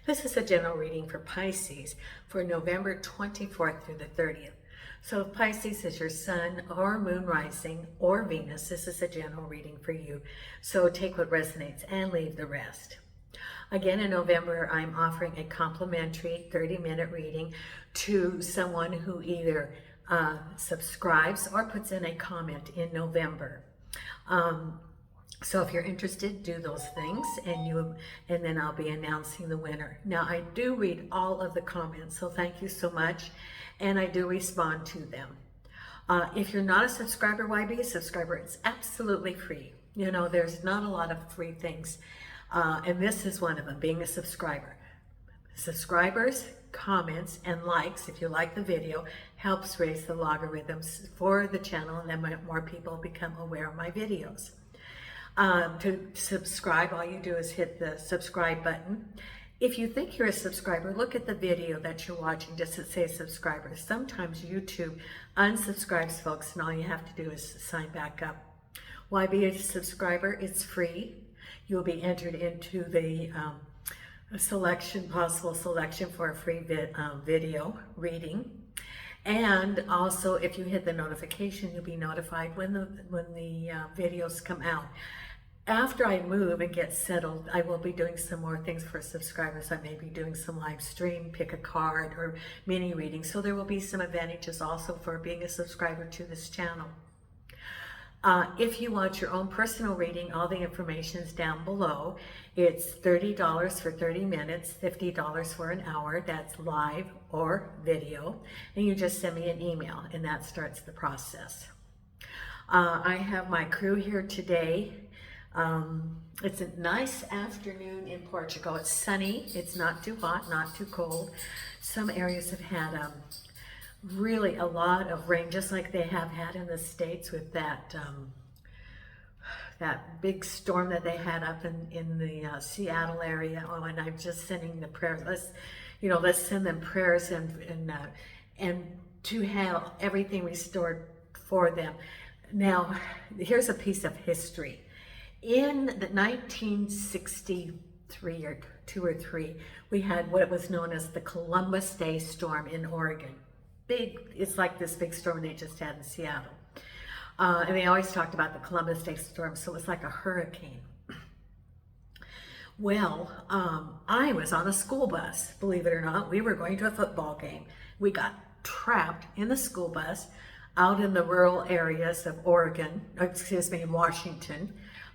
This is a general reading for Pisces for November 24th through the 30th. So if Pisces is your sun or moon rising or Venus, this is a general reading for you. So take what resonates and leave the rest. Again, in November, I'm offering a complimentary 30-minute reading to someone who either subscribes or puts in a comment in November. So if you're interested, do those things, and then I'll be announcing the winner. Now, I do read all of the comments, so thank you so much, and I do respond to them. If you're not a subscriber, why be a subscriber? It's absolutely free. You know, there's not a lot of free things, and this is one of them, being a subscriber. Subscribers, comments, and likes, if you like the video, helps raise the logarithms for the channel, and then more people become aware of my videos. To subscribe, all you do is hit the subscribe button. If you think you're a subscriber, look at the video that you're watching just to say subscriber. Sometimes YouTube unsubscribes folks, and all you have to do is sign back up. Why be a subscriber? It's free. You'll be entered into the possible selection for a free video reading. And also, if you hit the notification, you'll be notified when the videos come out. After I move and get settled, I will be doing some more things for subscribers. I may be doing some live stream, pick a card, or mini reading. So there will be some advantages also for being a subscriber to this channel. If you want your own personal reading, all the information is down below. It's $30 for 30 minutes, $50 for an hour. That's live or video. And you just send me an email, and that starts the process. I have my crew here today. It's a nice afternoon in Portugal. It's sunny. It's not too hot, not too cold. Some areas have had really a lot of rain, just like they have had in the States with that big storm that they had up in the Seattle area. Oh, and I'm just sending the prayers. Let's send them prayers and to have everything restored for them. Now, here's a piece of history. In the 1963 or 2 or 3, we had what was known as the Columbus Day storm in Oregon. It's like this big storm they just had in Seattle. And they always talked about the Columbus Day storm, so it was like a hurricane. Well, I was on a school bus, believe it or not. We were going to a football game. We got trapped in the school bus out in the rural areas of Washington,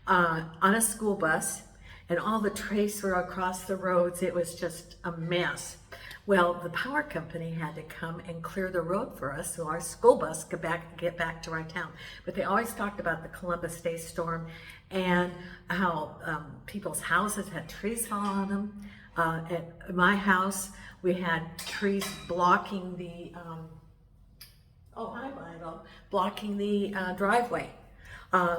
on a school bus, and all the trays were across the roads. It was just a mess. Well, the power company had to come and clear the road for us so our school bus could get back to our town. But they always talked about the Columbus Day storm and how people's houses had trees fall on them. At my house, we had trees blocking the driveway.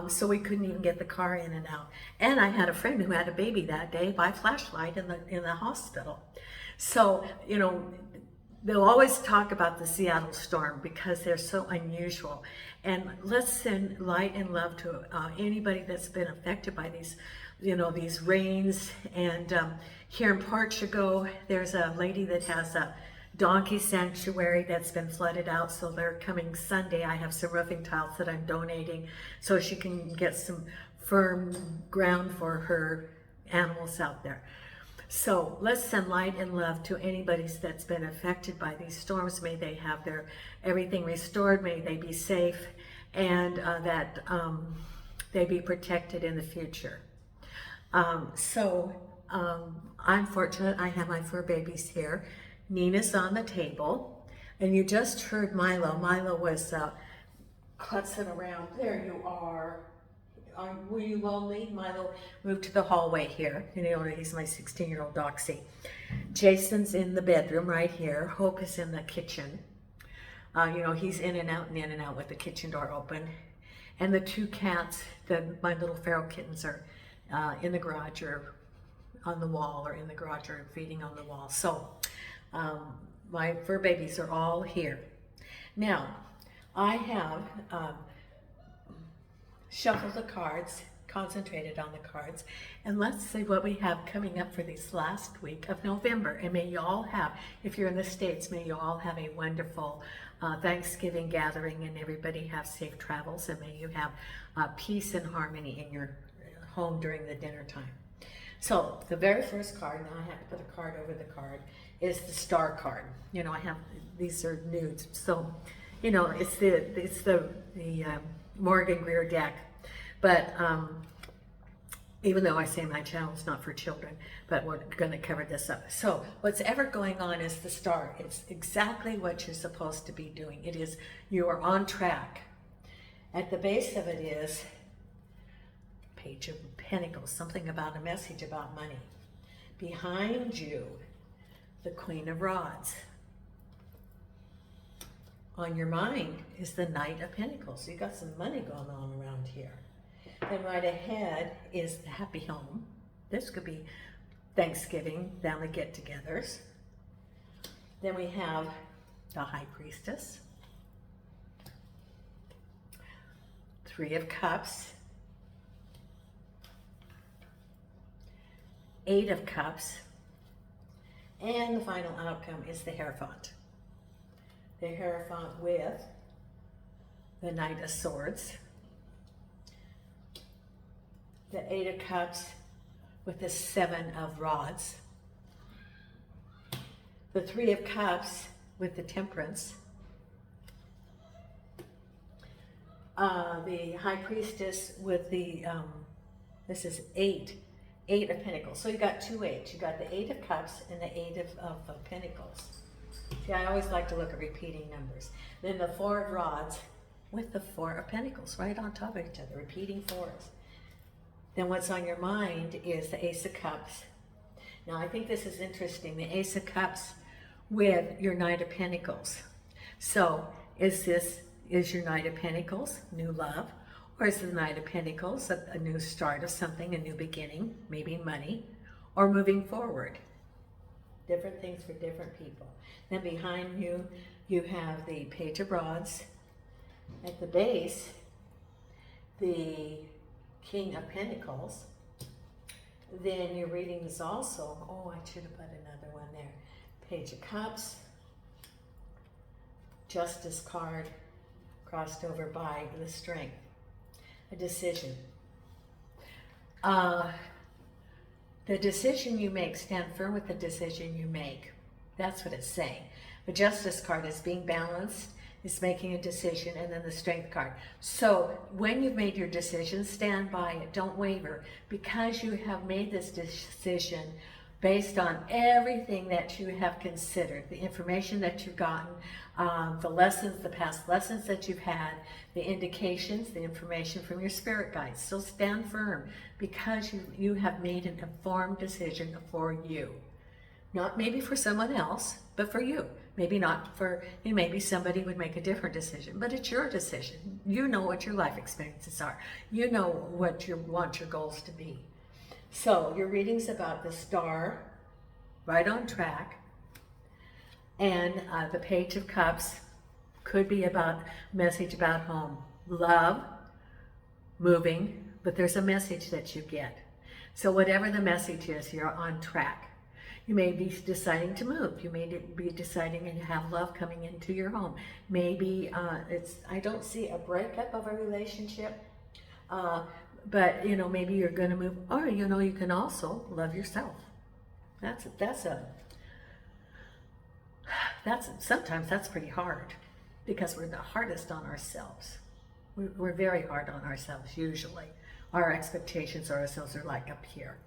So we couldn't even get the car in and out. And I had a friend who had a baby that day by flashlight in the hospital. So, they'll always talk about the Seattle storm because they're so unusual. And let's send light and love to anybody that's been affected by these, these rains. And here in Portugal, there's a lady that has a donkey sanctuary that's been flooded out, so they're coming Sunday. I have some roofing tiles that I'm donating so she can get some firm ground for her animals out there. So let's send light and love to anybody that's been affected by these storms. May they have their everything restored, may they be safe, and that they be protected in the future. I'm fortunate I have my fur babies here. Nina's on the table, and you just heard Milo. Milo was clutzing around. There you are. Were you lonely? Milo moved to the hallway here. He's my 16-year-old Doxy. Jason's in the bedroom right here. Hope is in the kitchen. He's in and out with the kitchen door open. And the 2 cats, my little feral kittens, are in the garage or on the wall, or in the garage or feeding on the wall. So my fur babies are all here. Now, I have shuffled the cards concentrated on the cards. And let's see what we have coming up for this last week of November. And may you all have, if you're in the States, may you all have a wonderful Thanksgiving gathering, and everybody have safe travels, and may you have peace and harmony in your home during the dinner time. So the very first card, now I have to put a card over the card, is the star card. You know, I have, these are nudes, so you know, it's the Morgan Greer deck. But even though I say my channel is not for children, but we're going to cover this up. So what's ever going on is the star. It's exactly what you're supposed to be doing. It is, you are on track. At the base of it is Page of Pentacles, something about a message about money. Behind you, the Queen of Rods. On your mind is the Knight of Pentacles. So you got some money going on around here. Then right ahead is the Happy Home. This could be Thanksgiving, family get-togethers. Then we have the High Priestess. Three of Cups. Eight of Cups. And the final outcome is the Hierophant. The Hierophant with the Knight of Swords. The Eight of Cups with the Seven of Rods. The Three of Cups with the Temperance. The High Priestess with the, this is Eight of Pentacles. So you got two eights. You got the Eight of Cups and the Eight of Pentacles. See, I always like to look at repeating numbers. Then the Four of Rods with the Four of Pentacles right on top of each other, repeating fours. Then what's on your mind is the Ace of Cups. Now I think this is interesting, the Ace of Cups with your Knight of Pentacles. So is your Knight of Pentacles new love? Or is the Knight of Pentacles a new start of something, a new beginning, maybe money, or moving forward? Different things for different people. Then behind you, you have the Page of Rods. At the base, the King of Pentacles. Then your reading is also, oh, I should have put another one there. Page of Cups, Justice card, crossed over by the Strength. A decision. The decision you make, stand firm with the decision you make. That's what it's saying. The Justice card is being balanced, is making a decision, and then the Strength card. So when you've made your decision, stand by it, don't waver, because you have made this decision based on everything that you have considered, the information that you've gotten, the lessons, the past lessons that you've had, the indications, the information from your spirit guides. So stand firm, because you have made an informed decision for you. Not maybe for someone else, but for you. Maybe not for, maybe somebody would make a different decision, but it's your decision. You know what your life experiences are. You know what you want your goals to be. So your reading's about the Star, right on track, and the Page of Cups could be about message about home, love, moving, but there's a message that you get. So whatever the message is, you're on track. You may be deciding to move. You may be deciding to have love coming into your home. Maybe I don't see a breakup of a relationship, but maybe you're going to move, or you can also love yourself. Sometimes that's pretty hard, because we're the hardest on ourselves. We're very hard on ourselves usually. Our expectations of ourselves are like up here.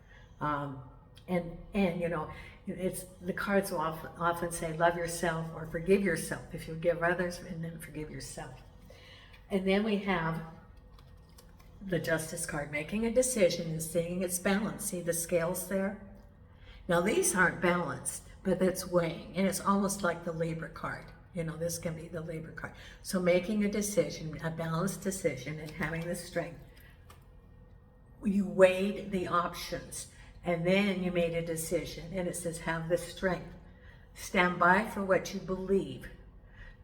It's the cards will often say love yourself or forgive yourself. If you give others, and then forgive yourself. And then we have the Justice card, making a decision and seeing it's balanced. See the scales there? Now these aren't balanced, but it's weighing, and it's almost like the Libra card. This can be the Libra card. So making a decision, a balanced decision, and having the strength. You weighed the options, and then you made a decision, and it says have the strength. Stand by for what you believe.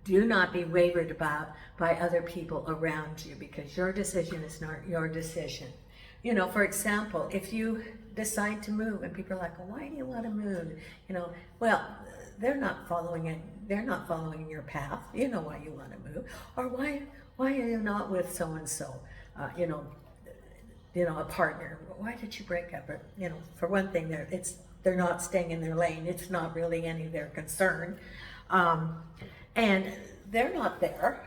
Do not be wavered about by other people around you, because your decision is not your decision. You know, for example, if you decide to move and people are like, well, why do you want to move? You know, well, they're not following it. They're not following your path. You know why you want to move, or why are you not with so and so? A partner. Why did you break up? Or, you know, for one thing, they're not staying in their lane. It's not really any of their concern, and they're not there.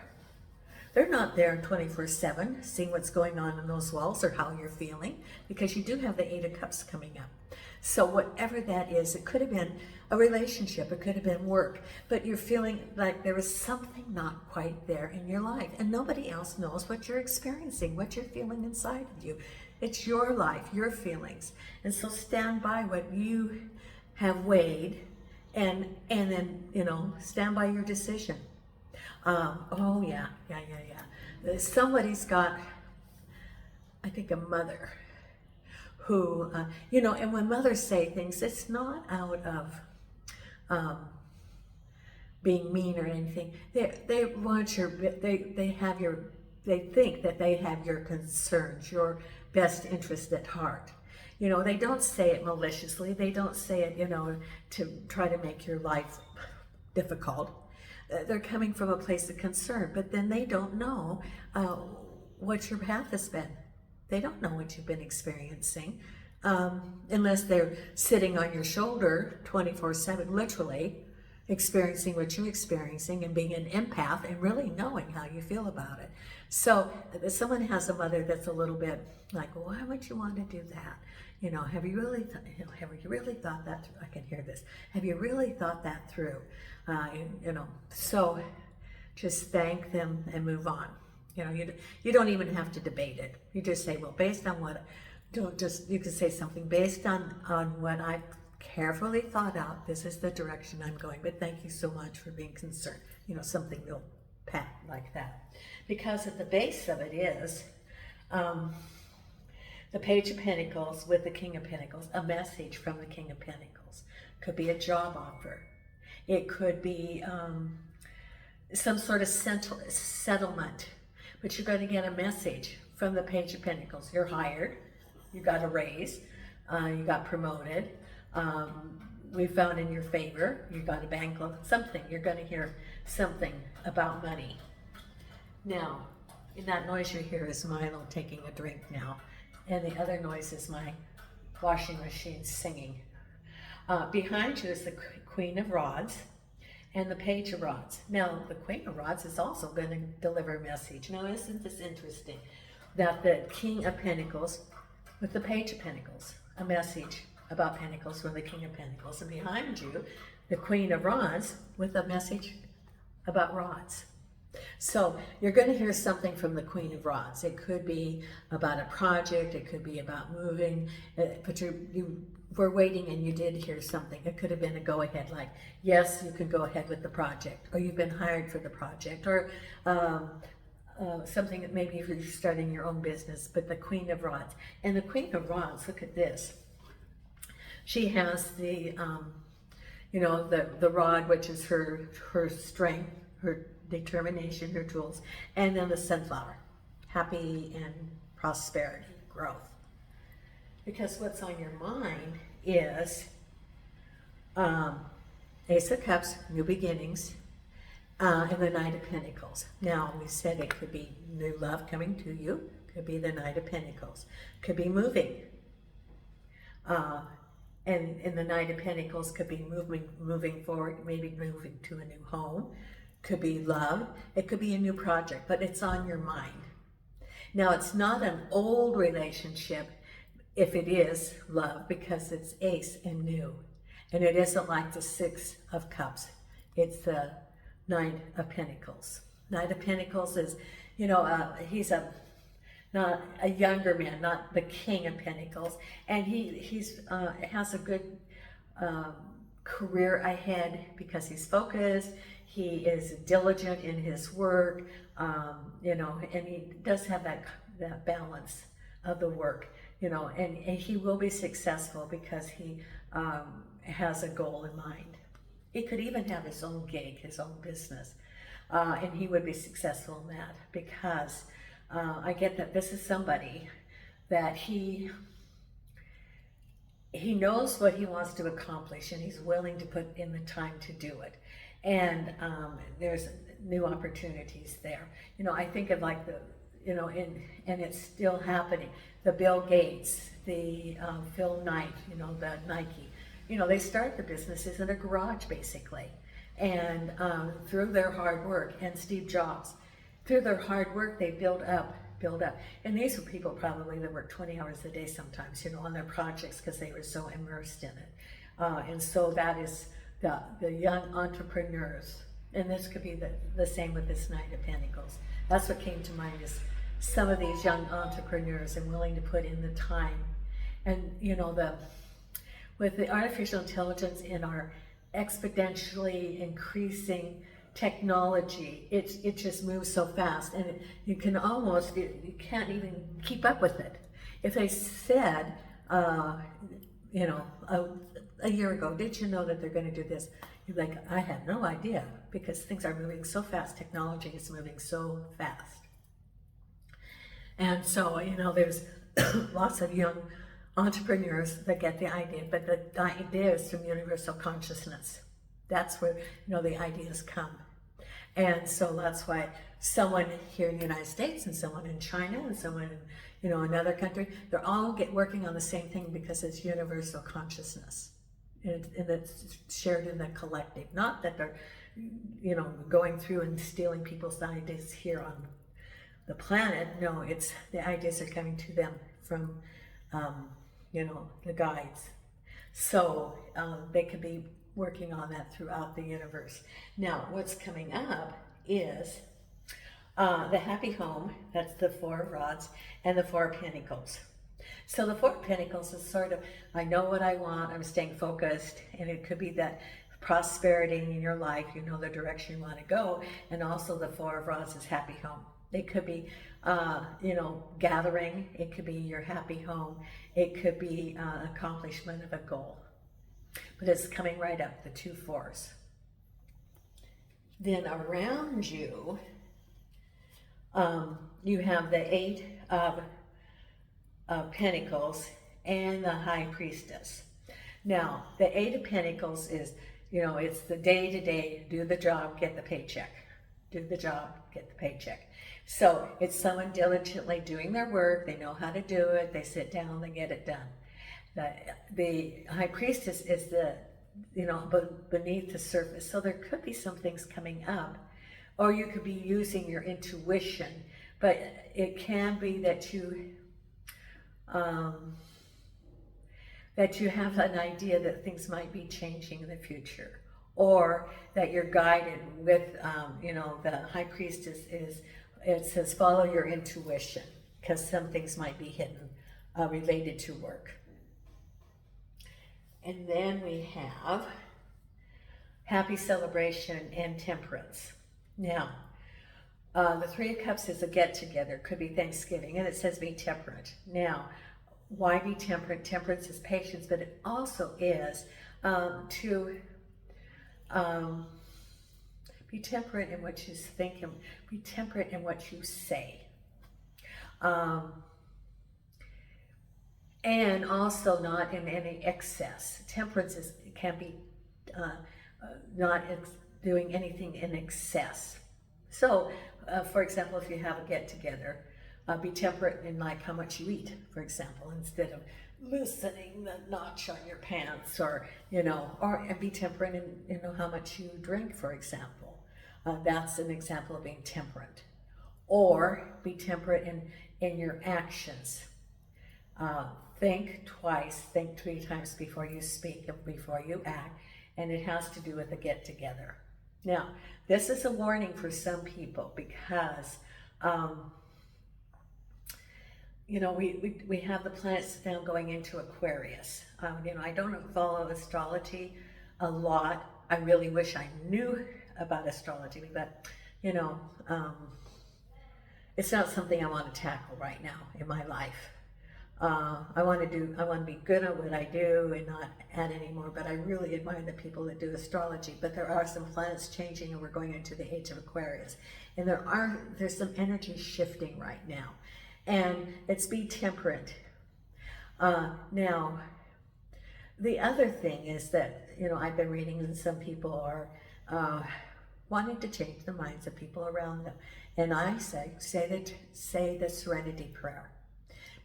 They're not there 24/7, seeing what's going on in those walls or how you're feeling, because you do have the Eight of Cups coming up. So whatever that is, it could have been a relationship, it could have been work, but you're feeling like there was something not quite there in your life, and nobody else knows what you're experiencing, what you're feeling inside of you. It's your life, your feelings, and so stand by what you have weighed, and then, you know, stand by your decision. Oh yeah. Somebody's got, I think, a mother who, and when mothers say things, it's not out of being mean or anything. They want they think that they have your concerns, your best interest at heart. You know, they don't say it maliciously. They don't say it, to try to make your life difficult. They're coming from a place of concern, but then they don't know what your path has been. They don't know what you've been experiencing, unless they're sitting on your shoulder 24/7, literally experiencing what you're experiencing and being an empath and really knowing how you feel about it. So someone has a mother that's a little bit like, well, why would you want to do that? Have you really thought that through? I can hear this. Have you really thought that through? So just thank them and move on. You don't even have to debate it. You just say, well, based on what, you can say something based on what I've carefully thought out, this is the direction I'm going, but thank you so much for being concerned. Something real pat like that. Because at the base of it is the Page of Pentacles with the King of Pentacles, a message from the King of Pentacles. Could be a job offer. It could be some sort of settlement, but you're going to get a message from the Page of Pentacles. You're hired, you got a raise, you got promoted, we found in your favor, you got a bank loan, something. You're going to hear something about money. Now, that noise you hear is Milo taking a drink now, and the other noise is my washing machine singing. Behind you is the Queen of Rods and the Page of Rods. Now, the Queen of Rods is also going to deliver a message. Now, isn't this interesting? That the King of Pentacles with the Page of Pentacles, a message about Pentacles from the King of Pentacles. And behind you, the Queen of Rods with a message about rods. So you're going to hear something from the Queen of Rods. It could be about a project, it could be about moving, but you were waiting and you did hear something. It could have been a go-ahead, like, yes, you can go ahead with the project, or you've been hired for the project, or something that maybe if you're starting your own business, but the Queen of Rods. And the Queen of Rods, look at this. She has the, the rod, which is her strength, her determination, her tools, and then the sunflower, happy and prosperity, growth. Because what's on your mind is Ace of Cups, new beginnings, and the Knight of Pentacles. Now, we said it could be new love coming to you, could be the Knight of Pentacles, could be moving. And the Knight of Pentacles could be moving forward, maybe moving to a new home, could be love, it could be a new project, but it's on your mind. Now, it's not an old relationship if it is love, because it's ace and new. And it isn't like the Six of Cups. It's the Knight of Pentacles. Knight of Pentacles is, he's not a younger man, not the King of Pentacles. And he has a good career ahead because he's focused. He is diligent in his work, and he does have that balance of the work, and he will be successful because he has a goal in mind. He could even have his own gig, his own business, and he would be successful in that because I get that this is somebody that he knows what he wants to accomplish, and he's willing to put in the time to do it. And there's new opportunities there. You know, I think of like the, you know, and it's still happening. The Bill Gates, the Phil Knight, you know, the Nike. You know, they start the businesses in a garage basically, and through their hard work, and Steve Jobs, through their hard work, they build up. And these were people probably that worked 20 hours a day sometimes, you know, on their projects because they were so immersed in it. And so that is the young entrepreneurs. And this could be the same with this Knight of Pentacles. That's what came to mind, is some of these young entrepreneurs and willing to put in the time. And, you know, with the artificial intelligence in our exponentially increasing technology, it just moves so fast, and you can't even keep up with it. If they said, you know, a year ago, did you know that they're going to do this? You're like, I had no idea, because things are moving so fast. Technology is moving so fast. And so, you know, there's lots of young entrepreneurs that get the idea, but the idea is from universal consciousness. That's where, you know, the ideas come. And so that's why someone here in the United States and someone in China and someone in, you know, another country, they're all working on the same thing, because it's universal consciousness. And it's shared in the collective. Not that they're, you know, going through and stealing people's ideas here on the planet. No, it's the ideas are coming to them from, you know, the guides. So they could be working on that throughout the universe. Now, what's coming up is the happy home. That's the Four of Rods and the Four of Pentacles. So the Four of Pentacles is sort of, I know what I want, I'm staying focused, and it could be that prosperity in your life, you know the direction you want to go. And also the Four of Rods is happy home. It could be, you know, gathering. It could be your happy home. It could be accomplishment of a goal. But it's coming right up, the two fours. Then around you, you have the Eight of Pentacles and the High Priestess. Now, the Eight of Pentacles is, you know, it's the day-to-day, do the job, get the paycheck. Do the job, get the paycheck. So it's someone diligently doing their work. They know how to do it. They sit down, they get it done. The High Priestess is the, you know, beneath the surface. So there could be some things coming up, or you could be using your intuition, but it can be that you have an idea that things might be changing in the future, or that you're guided with, you know, the High Priestess it says follow your intuition, because some things might be hidden related to work. And then we have happy celebration and temperance. Now, the Three of Cups is a get-together, could be Thanksgiving, and it says be temperate. Now, why be temperate? Temperance is patience, but it also is to be temperate in what you think and be temperate in what you say. And also not in any excess. Temperance can be not doing anything in excess. So, for example, if you have a get-together, be temperate in like how much you eat, for example, instead of loosening the notch on your pants, or, you know, and be temperate in, you know, how much you drink, for example. That's an example of being temperate. Or be temperate in your actions. Think twice, think 3 times before you speak and before you act, and it has to do with a get-together. Now, this is a warning for some people, because you know, we have the planets now going into Aquarius. You know, I don't follow astrology a lot. I really wish I knew about astrology, but, you know, it's not something I want to tackle right now in my life. I want to be good at what I do and not add any more, but I really admire the people that do astrology. But there are some planets changing, and we're going into the age of Aquarius. And there's some energy shifting right now. And it's be temperate. Now, the other thing is that, I've been reading that some people are wanting to change the minds of people around them. And I say the serenity prayer.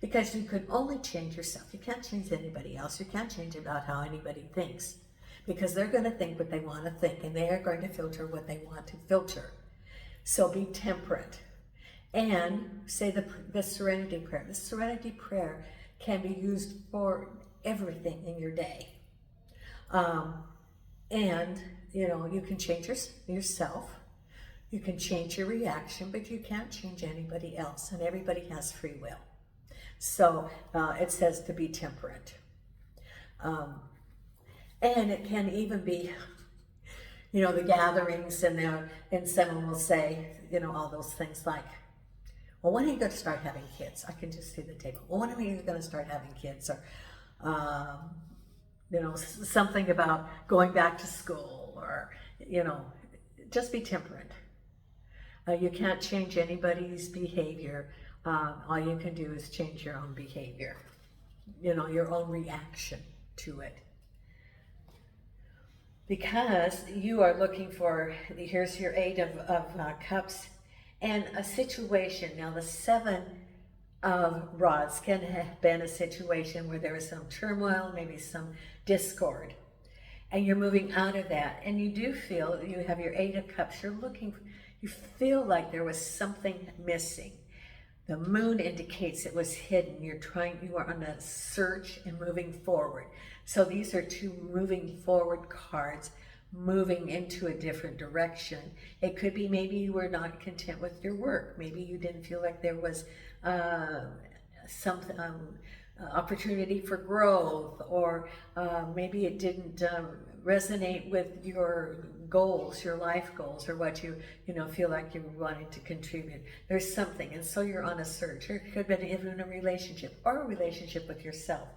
Because you can only change yourself. You can't change anybody else. You can't change about how anybody thinks. Because they're going to think what they want to think, and they are going to filter what they want to filter. So be temperate. And say the serenity prayer. The serenity prayer can be used for everything in your day. And, you can change yourself. You can change your reaction, but you can't change anybody else. And everybody has free will. So it says to be temperate. And it can even be, the gatherings, and someone will say, all those things like, well, when are you going to start having kids? I can just see the table. Well, when are you going to start having kids? Or, something about going back to school, or, just be temperate. You can't change anybody's behavior. All you can do is change your own behavior, your own reaction to it. Because you are looking for, here's your 8 of Cups, and a situation. Now the 7 of Rods can have been a situation where there was some turmoil, maybe some discord, and you're moving out of that. And you do feel, you have your 8 of Cups, you feel like there was something missing. The moon indicates it was hidden. You are on a search and moving forward. So these are 2 moving forward cards, moving into a different direction. It could be maybe you were not content with your work. Maybe you didn't feel like there was some opportunity for growth, or maybe it didn't resonate with your goals, your life goals, or what you feel like you wanted to contribute. There's something, and so you're on a search. Or it could have been even a relationship, or a relationship with yourself.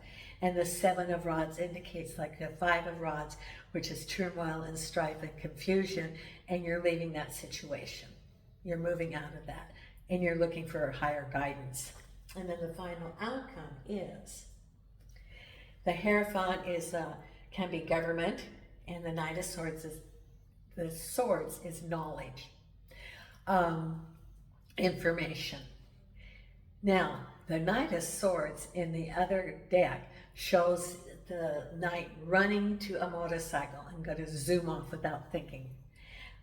And the 7 of Rods indicates like the 5 of Rods, which is turmoil and strife and confusion, and you're leaving that situation. You're moving out of that, and you're looking for higher guidance. And then the final outcome is the Hierophant can be government, and the Knight of Swords is knowledge, information. Now, the Knight of Swords in the other deck shows the knight running to a motorcycle and going to zoom off without thinking.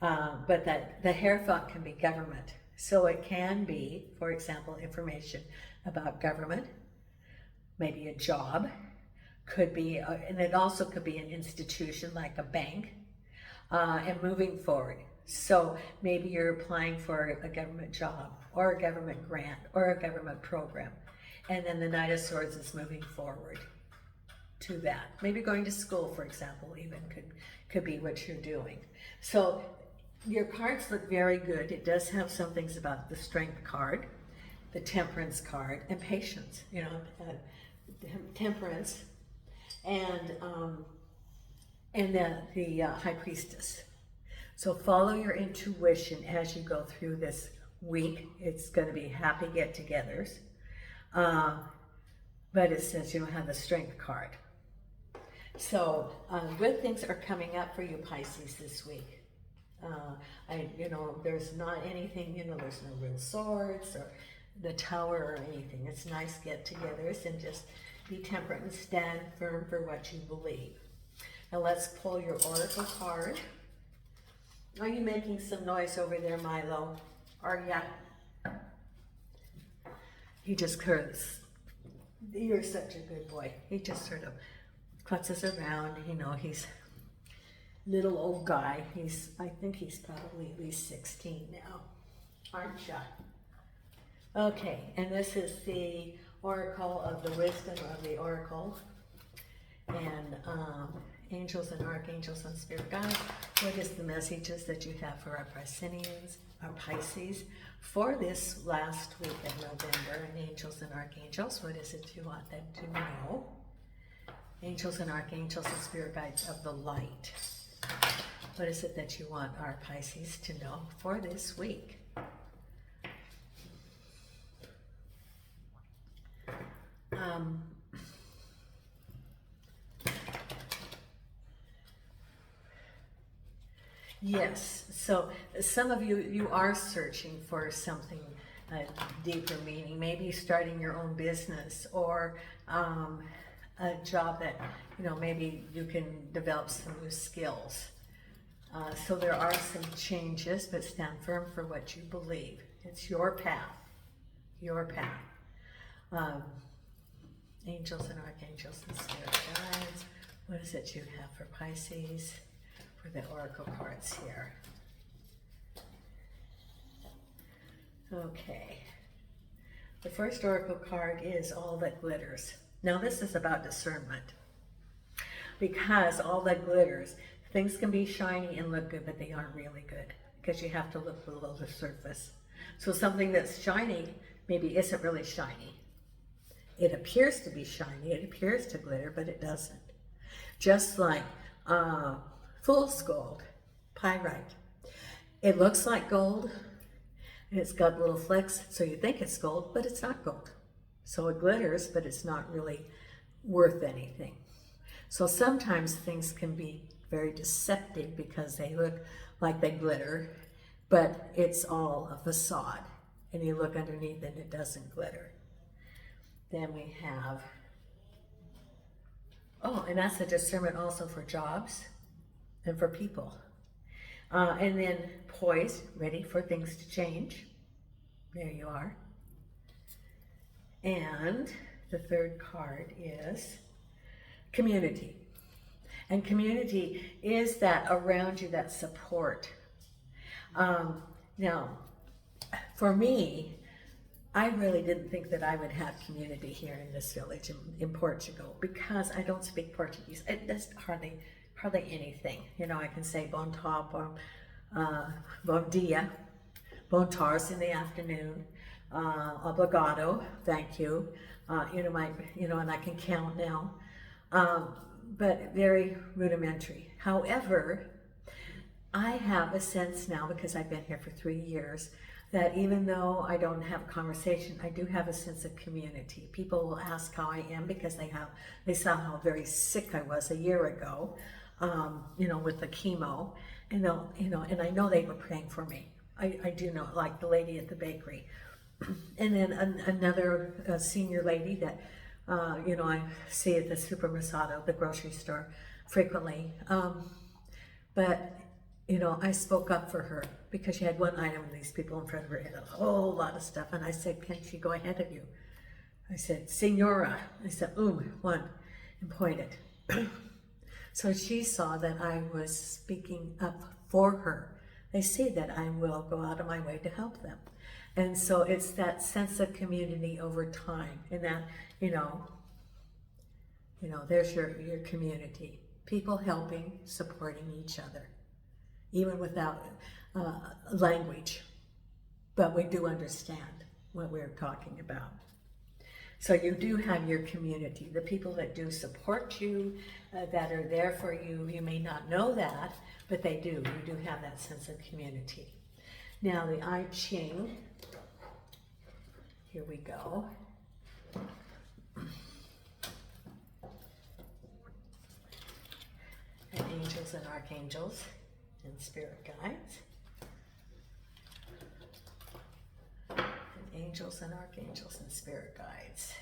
But that the Hierophant can be government. So it can be, for example, information about government, maybe a job, could be, and it also could be an institution like a bank, and moving forward. So maybe you're applying for a government job, or a government grant, or a government program. And then the Knight of Swords is moving forward to that. Maybe going to school, for example, even could be what you're doing. So your cards look very good. It does have some things about the Strength card, the Temperance card, and Patience, Temperance, and the High Priestess. So follow your intuition as you go through this week. It's going to be happy get-togethers. But it says you don't have the Strength card. So good things are coming up for you, Pisces, this week. There's not anything, there's no real swords or the Tower or anything. It's nice get-togethers, and just be temperate and stand firm for what you believe. Now let's pull your Oracle card. Are you making some noise over there, Milo? He just heard, you're such a good boy. He just sort of klutzes around. He's little old guy. I think he's probably at least 16 now, aren't you? Okay, and this is the Oracle of the Wisdom of the Oracle, and angels and archangels and spirit guides. What is the messages that you have for our Pisces for this last week of November? And angels and archangels, what is it you want them to know? Angels and archangels and spirit guides of the light. What is it that you want our Pisces to know for this week? Yes, so some of you, you are searching for something deeper meaning, maybe starting your own business or a job that, you know, maybe you can develop some new skills. So there are some changes, but stand firm for what you believe. It's your path, your path. Angels and archangels and spirit guides. What is it you have for Pisces? For the oracle cards here. Okay. The first oracle card is all that glitters. Now this is about discernment. Because all that glitters, things can be shiny and look good, but they aren't really good. Because you have to look below the surface. So something that's shiny maybe isn't really shiny. It appears to be shiny, it appears to glitter, but it doesn't. Just like fool's gold, pyrite. It looks like gold, and it's got little flecks, so you think it's gold, but it's not gold. So it glitters, but it's not really worth anything. So sometimes things can be very deceptive because they look like they glitter, but it's all a facade. And you look underneath and it doesn't glitter. Then we have, oh, and that's a discernment also for jobs and for people. And then poised, ready for things to change. There you are. And the third card is community. And community is that around you, that support. Now, for me, I really didn't think that I would have community here in this village in Portugal because I don't speak Portuguese. That's hardly anything. You know, I can say bon top or bon dia, bon tarde in the afternoon, obrigado, thank you. And I can count now, but very rudimentary. However, I have a sense now, because I've been here for 3 years, that even though I don't have a conversation, I do have a sense of community. People will ask how I am because they saw how very sick I was a year ago, with the chemo, and they'll, and I know they were praying for me. I do know, like the lady at the bakery, and then another senior lady that, I see at the supermercado, the grocery store, frequently, but. I spoke up for her because she had one item and these people in front of her had a whole lot of stuff. And I said, can she go ahead of you? I said, Senora. I said, one, and pointed. So she saw that I was speaking up for her. They see that I will go out of my way to help them. And so it's that sense of community over time. And that, there's your community. People helping, supporting each other. Even without language, but we do understand what we're talking about. So you do have your community, the people that do support you, that are there for you. You may not know that, but they do. You do have that sense of community. Now the I Ching, here we go. And angels and archangels. And spirit guides, and angels and archangels and spirit guides.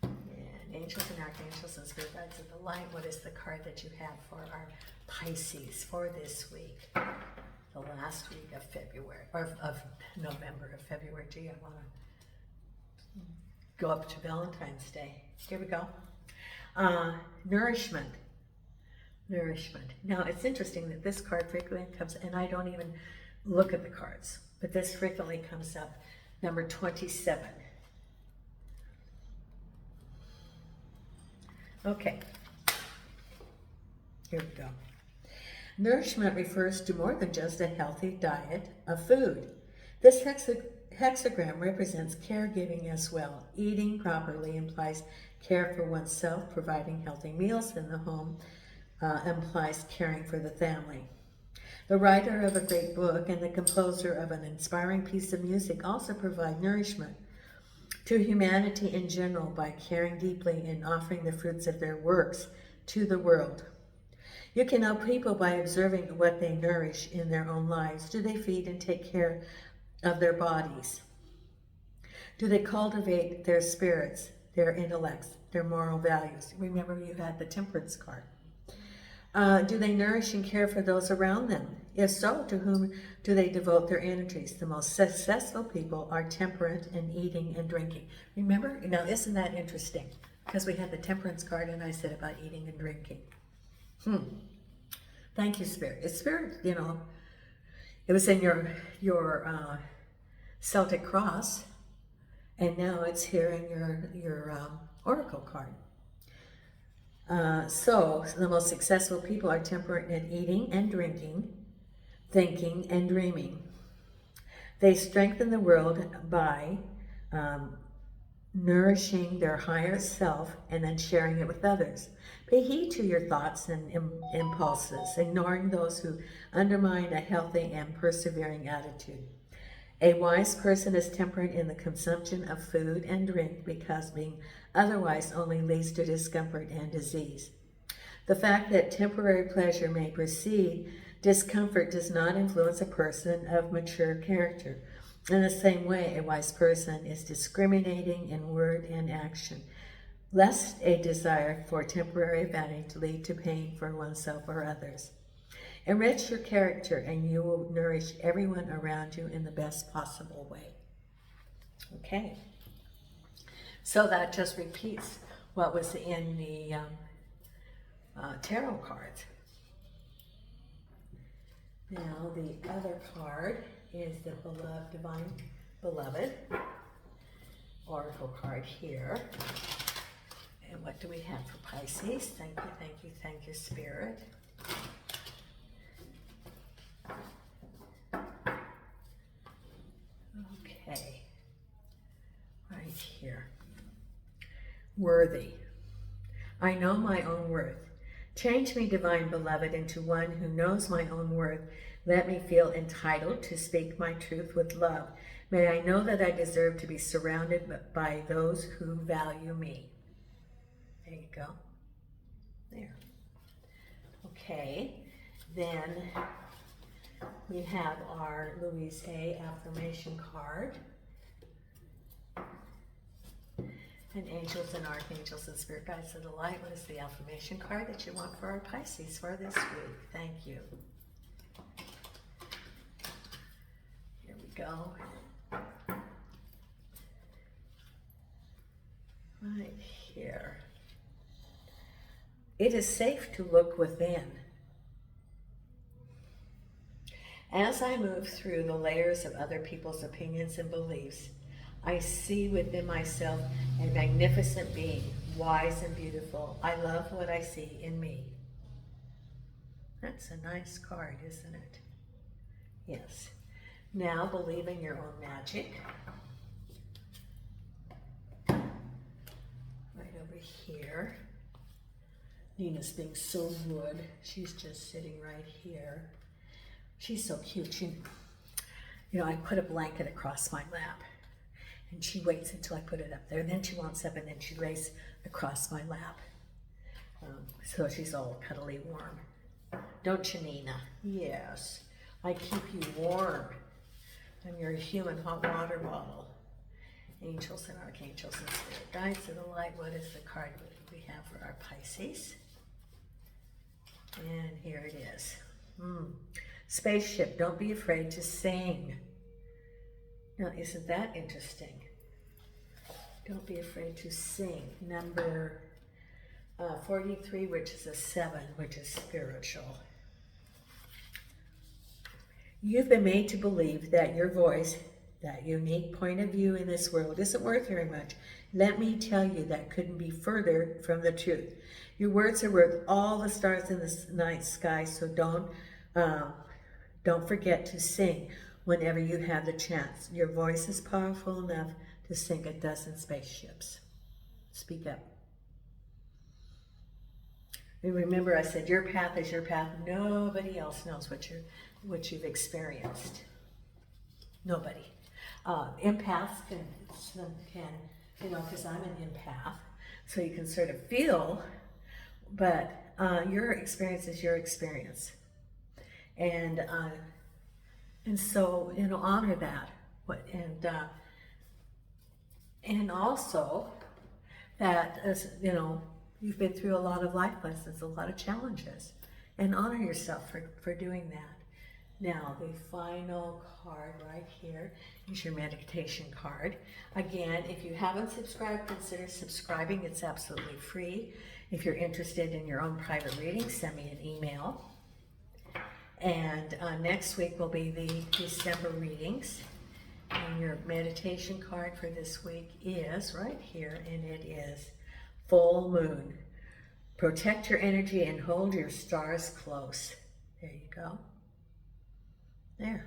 And angels and archangels and spirit guides of the light. What is the card that you have for our Pisces for this week? The last week of February, or of November, of February. Gee, I want to go up to Valentine's Day. Here we go. Nourishment. Nourishment. Now, it's interesting that this card frequently comes, and I don't even look at the cards, but this frequently comes up, number 27. Okay. Here we go. Nourishment refers to more than just a healthy diet of food. This hexagram represents caregiving as well. Eating properly implies care for oneself. Providing healthy meals in the home implies caring for the family. The writer of a great book and the composer of an inspiring piece of music also provide nourishment. to humanity in general by caring deeply and offering the fruits of their works to the world. You can help people by observing what they nourish in their own lives. Do they feed and take care of their bodies? Do they cultivate their spirits, their intellects, their moral values? Remember, you had the temperance card. Do they nourish and care for those around them? If so, to whom do they devote their energies? The most successful people are temperate in eating and drinking. Remember? Now, isn't that interesting? Because we had the temperance card and I said about eating and drinking. Thank you, Spirit. It's Spirit, you know, it was in your Celtic cross, and now it's here in your oracle card. So the most successful people are temperate in eating and drinking, thinking and dreaming. They strengthen the world by nourishing their higher self and then sharing it with others. Pay heed to your thoughts and impulses, ignoring those who undermine a healthy and persevering attitude. A wise person is temperate in the consumption of food and drink because being otherwise only leads to discomfort and disease. The fact that temporary pleasure may precede discomfort does not influence a person of mature character. In the same way, a wise person is discriminating in word and action, lest a desire for temporary advantage lead to pain for oneself or others. Enrich your character and you will nourish everyone around you in the best possible way. Okay. So that just repeats what was in the tarot cards. Now the other card is the beloved, divine beloved oracle card here. And what do we have for Pisces? Thank you, thank you, thank you, Spirit. Okay, right here. Worthy. I know my own worth. Change me, divine beloved, into one who knows my own worth. Let me feel entitled to speak my truth with love. May I know that I deserve to be surrounded by those who value me. There you go. There. Okay, then we have our Louise A. affirmation card. And angels and archangels and spirit guides of the light. What is the affirmation card that you want for our Pisces for this week? Thank you. Here we go. Right here. It is safe to look within. As I move through the layers of other people's opinions and beliefs, I see within myself a magnificent being, wise and beautiful. I love what I see in me. That's a nice card, isn't it? Yes. Now, believe in your own magic. Right over here. Nina's being so good. She's just sitting right here. She's so cute. You know, I put a blanket across my lap. And she waits until I put it up there. And then she wants up and then she lays across my lap. So she's all cuddly warm. Don't you, Nina? Yes. I keep you warm. I'm your human hot water bottle. Angels and archangels and spirit guides of the light. What is the card we have for our Pisces? And here it is. Spaceship, don't be afraid to sing. Now, isn't that interesting? Don't be afraid to sing. Number 43, which is a 7, which is spiritual. You've been made to believe that your voice, that unique point of view in this world isn't worth very much. Let me tell you that couldn't be further from the truth. Your words are worth all the stars in the night sky, so don't forget to sing whenever you have the chance. Your voice is powerful enough to sink a dozen spaceships. Speak up. And remember, I said your path is your path. Nobody else knows what you've experienced. Nobody. Empaths can you know, because I'm an empath, so you can sort of feel, but your experience is your experience. And so, you know, honor that. And also that, as you know, you've been through a lot of life lessons, a lot of challenges, and honor yourself for doing that. Now, the final card right here is your meditation card. Again, if you haven't subscribed, consider subscribing. It's absolutely free. If you're interested in your own private reading, send me an email. And next week will be the December readings. And your meditation card for this week is right here, and it is Full Moon. Protect your energy and hold your stars close. There you go. There.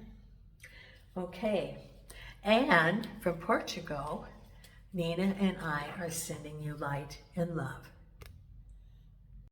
Okay. And from Portugal, Nina and I are sending you light and love.